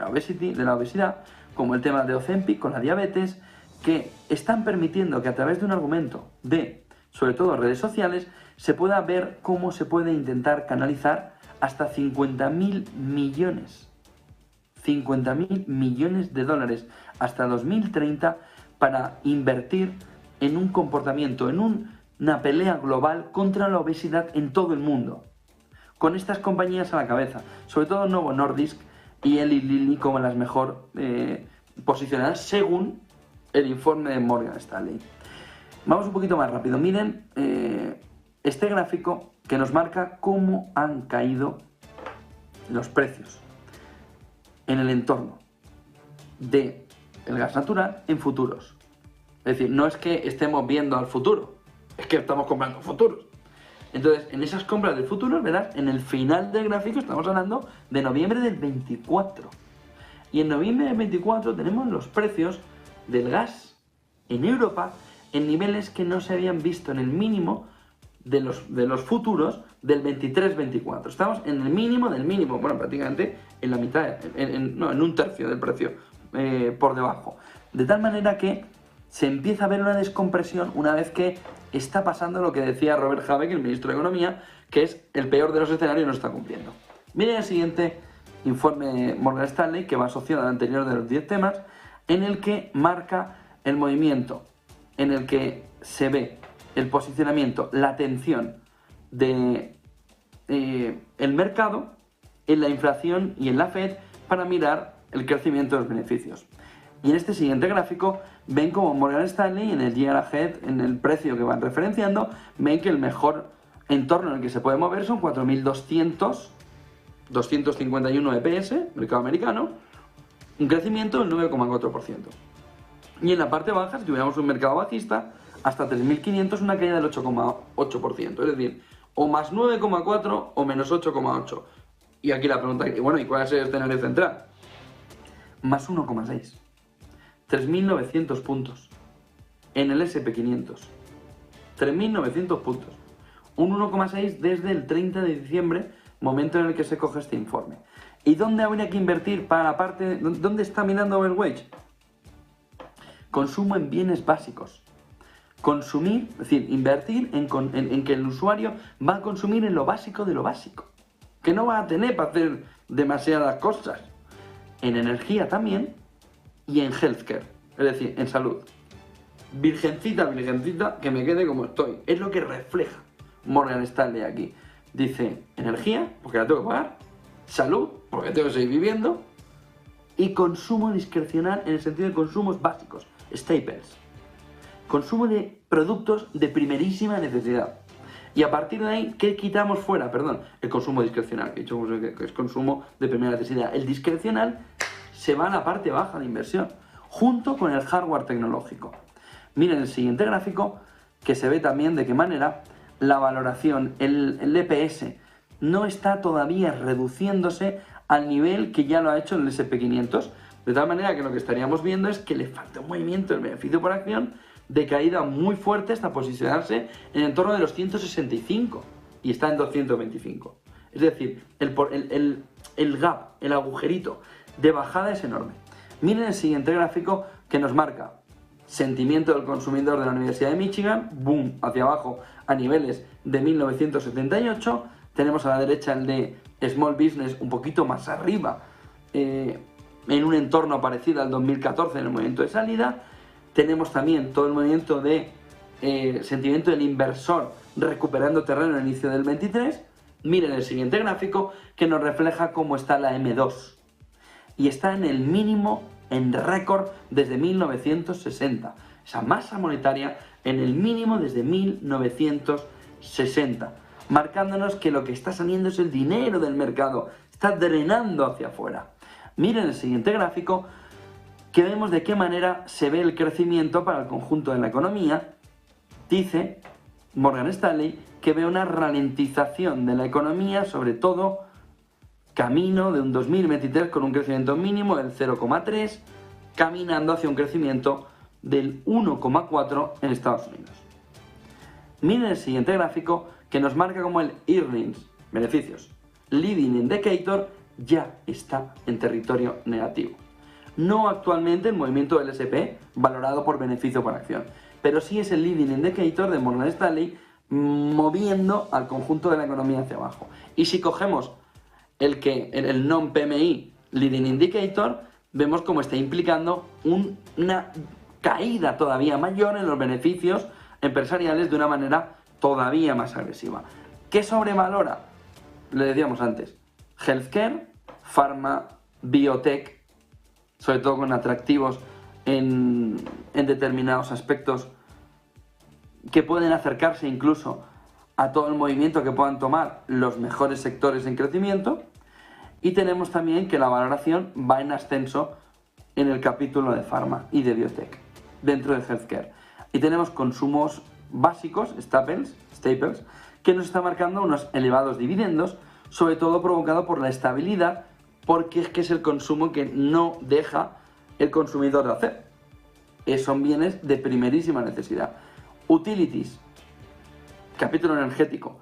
la obesidad, como el tema de Ozempic con la diabetes, que están permitiendo que a través de un argumento de, sobre todo, redes sociales, se pueda ver cómo se puede intentar canalizar hasta 50.000 millones. 50.000 millones de dólares hasta 2030 para invertir en un comportamiento, en una pelea global contra la obesidad en todo el mundo. Con estas compañías a la cabeza, sobre todo Novo Nordisk y Eli Lilly como las mejor posicionadas según el informe de Morgan Stanley. Vamos un poquito más rápido. Miren este gráfico que nos marca cómo han caído los precios en el entorno del gas natural en futuros. Es decir, no es que estemos viendo al futuro, es que estamos comprando futuros. Entonces, en esas compras de futuros, verás, en el final del gráfico estamos hablando de noviembre del 24. Y en noviembre del 24 tenemos los precios del gas en Europa en niveles que no se habían visto en el mínimo de los futuros del 23-24. Estamos en el mínimo del mínimo, bueno, prácticamente en la mitad, en un tercio del precio por debajo. De tal manera que se empieza a ver una descompresión una vez que está pasando lo que decía Robert Habeck, el ministro de Economía, que es el peor de los escenarios y no está cumpliendo. Miren el siguiente informe de Morgan Stanley, que va asociado al anterior de los 10 temas, en el que marca el movimiento, en el que se ve el posicionamiento, la atención de el mercado en la inflación y en la Fed para mirar el crecimiento de los beneficios. Y en este siguiente gráfico ven como Morgan Stanley en el Year Ahead, en el precio que van referenciando, ven que el mejor entorno en el que se puede mover son 4.251 EPS, mercado americano, un crecimiento del 9,4%. Y en la parte baja, si tuviéramos un mercado bajista, hasta 3.500 una caída del 8,8%, es decir, o más 9,4 o menos 8,8. Y aquí la pregunta, bueno, ¿y cuál es el escenario central? Más 1,6. 3.900 puntos en el SP500. 3.900 puntos. Un 1,6 desde el 30 de diciembre, momento en el que se coge este informe. ¿Y dónde habría que invertir para la parte? ¿Dónde está mirando Overwatch? Consumo en bienes básicos. Consumir, es decir, invertir en que el usuario va a consumir en lo básico de lo básico. Que no va a tener para hacer demasiadas cosas. En energía también y en healthcare, es decir, en salud. virgencita, virgencita, que me quede como estoy. Es lo que refleja Morgan Stanley aquí. Dice energía, porque la tengo que pagar, salud, porque tengo que seguir viviendo, y consumo discrecional en el sentido de consumos básicos, staples. Consumo de productos de primerísima necesidad. Y a partir de ahí, ¿qué quitamos fuera? Perdón, el consumo discrecional, que he dicho que es consumo de primera necesidad. El discrecional se va a la parte baja de inversión, junto con el hardware tecnológico. Miren el siguiente gráfico, que se ve también de qué manera la valoración, el EPS, no está todavía reduciéndose al nivel que ya lo ha hecho el SP500, de tal manera que lo que estaríamos viendo es que le falta un movimiento del beneficio por acción de caída muy fuerte hasta posicionarse en el torno de los 165 y está en 225. Es decir, el gap, el agujerito de bajada es enorme. Miren el siguiente gráfico que nos marca sentimiento del consumidor de la Universidad de Michigan, boom, hacia abajo a niveles de 1978. Tenemos a la derecha el de Small Business un poquito más arriba, en un entorno parecido al 2014 en el movimiento de salida. Tenemos también todo el movimiento de sentimiento del inversor recuperando terreno al inicio del 23. Miren el siguiente gráfico que nos refleja cómo está la M2. Y está en el mínimo en récord desde 1960. Esa masa monetaria en el mínimo desde 1960. Marcándonos que lo que está saliendo es el dinero del mercado. Está drenando hacia afuera. Miren el siguiente gráfico que vemos de qué manera se ve el crecimiento para el conjunto de la economía. Dice Morgan Stanley que ve una ralentización de la economía, sobre todo camino de un 2023 con un crecimiento mínimo del 0,3, caminando hacia un crecimiento del 1,4 en Estados Unidos. Miren el siguiente gráfico que nos marca como el earnings, beneficios, leading indicator, ya está en territorio negativo. No actualmente el movimiento del S&P valorado por beneficio por acción, pero sí es el leading indicator de Morgan Stanley moviendo al conjunto de la economía hacia abajo. Y si cogemos el non-PMI leading indicator, vemos cómo está implicando una caída todavía mayor en los beneficios empresariales de una manera todavía más agresiva. ¿Qué sobrevalora? Le decíamos antes, healthcare, pharma, biotech, sobre todo con atractivos en determinados aspectos que pueden acercarse incluso a todo el movimiento que puedan tomar los mejores sectores en crecimiento. Y tenemos también que la valoración va en ascenso en el capítulo de pharma y de biotech dentro de healthcare. Y tenemos consumos básicos, staples, que nos está marcando unos elevados dividendos, sobre todo provocado por la estabilidad, porque es que es el consumo que no deja el consumidor de hacer. Son bienes de primerísima necesidad. Utilities, capítulo energético,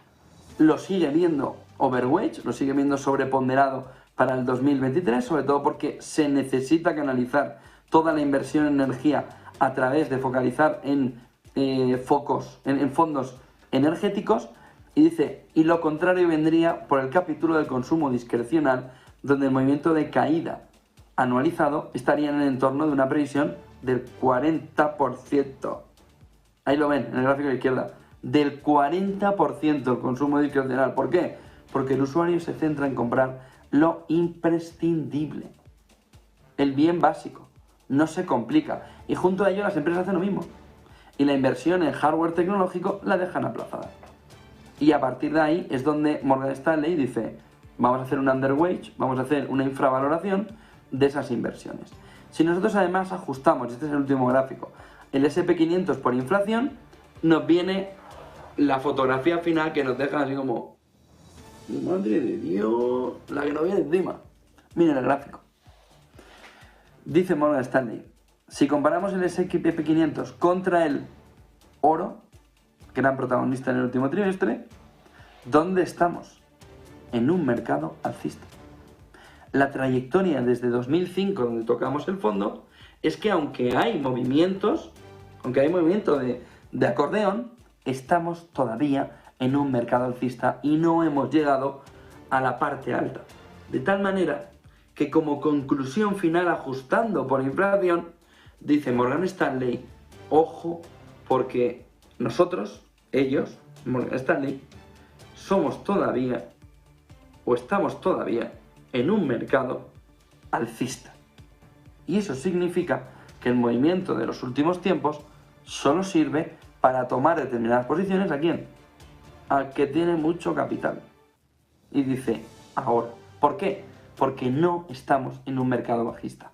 lo sigue viendo overweight, lo sigue viendo sobreponderado para el 2023, sobre todo porque se necesita canalizar toda la inversión en energía a través de focalizar en en fondos energéticos. Y dice, y lo contrario vendría por el capítulo del consumo discrecional, donde el movimiento de caída anualizado estaría en el entorno de una previsión del 40%. Ahí lo ven, en el gráfico de la izquierda. Del 40% el consumo discrecional. ¿Por qué? Porque el usuario se centra en comprar lo imprescindible, el bien básico, no se complica. Y junto a ello las empresas hacen lo mismo. Y la inversión en hardware tecnológico la dejan aplazada. Y a partir de ahí es donde Morgan Stanley dice, vamos a hacer un underweight, vamos a hacer una infravaloración de esas inversiones. Si nosotros además ajustamos, este es el último gráfico, el SP500 por inflación, nos viene la fotografía final que nos deja así como, madre de Dios, la que nos viene encima. Miren el gráfico. Dice Morgan Stanley, si comparamos el S&P 500 contra el oro, gran protagonista en el último trimestre, ¿dónde estamos? En un mercado alcista. La trayectoria desde 2005, donde tocamos el fondo, es que aunque hay movimientos, aunque hay movimiento de acordeón, estamos todavía en un mercado alcista y no hemos llegado a la parte alta. De tal manera que como conclusión final, ajustando por inflación, dice Morgan Stanley ojo, porque nosotros, ellos, Morgan Stanley, somos todavía, o estamos todavía, en un mercado alcista. Y eso significa que el movimiento de los últimos tiempos solo sirve para tomar determinadas posiciones. ¿A quién? Al que tiene mucho capital. Y dice, ahora. ¿Por qué? Porque no estamos en un mercado bajista.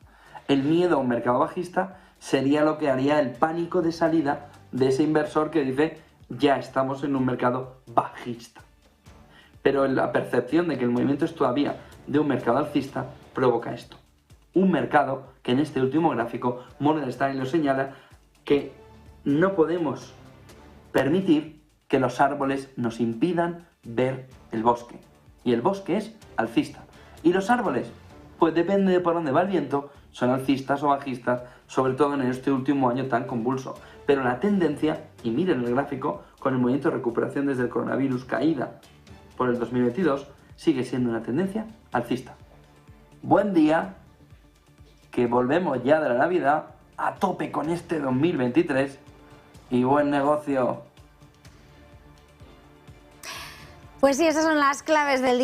El miedo a un mercado bajista sería lo que haría el pánico de salida de ese inversor que dice, ya estamos en un mercado bajista. Pero la percepción de que el movimiento es todavía de un mercado alcista provoca esto. Un mercado que en este último gráfico Morgan Stanley lo señala, que no podemos permitir que los árboles nos impidan ver el bosque. Y el bosque es alcista. ¿Y los árboles? Pues depende de por dónde va el viento, son alcistas o bajistas, sobre todo en este último año tan convulso. Pero la tendencia, y miren el gráfico, con el movimiento de recuperación desde el coronavirus, caída por el 2022, sigue siendo una tendencia alcista. Buen día, que volvemos ya de la Navidad, a tope con este 2023, y buen negocio. Pues sí, esas son las claves del día.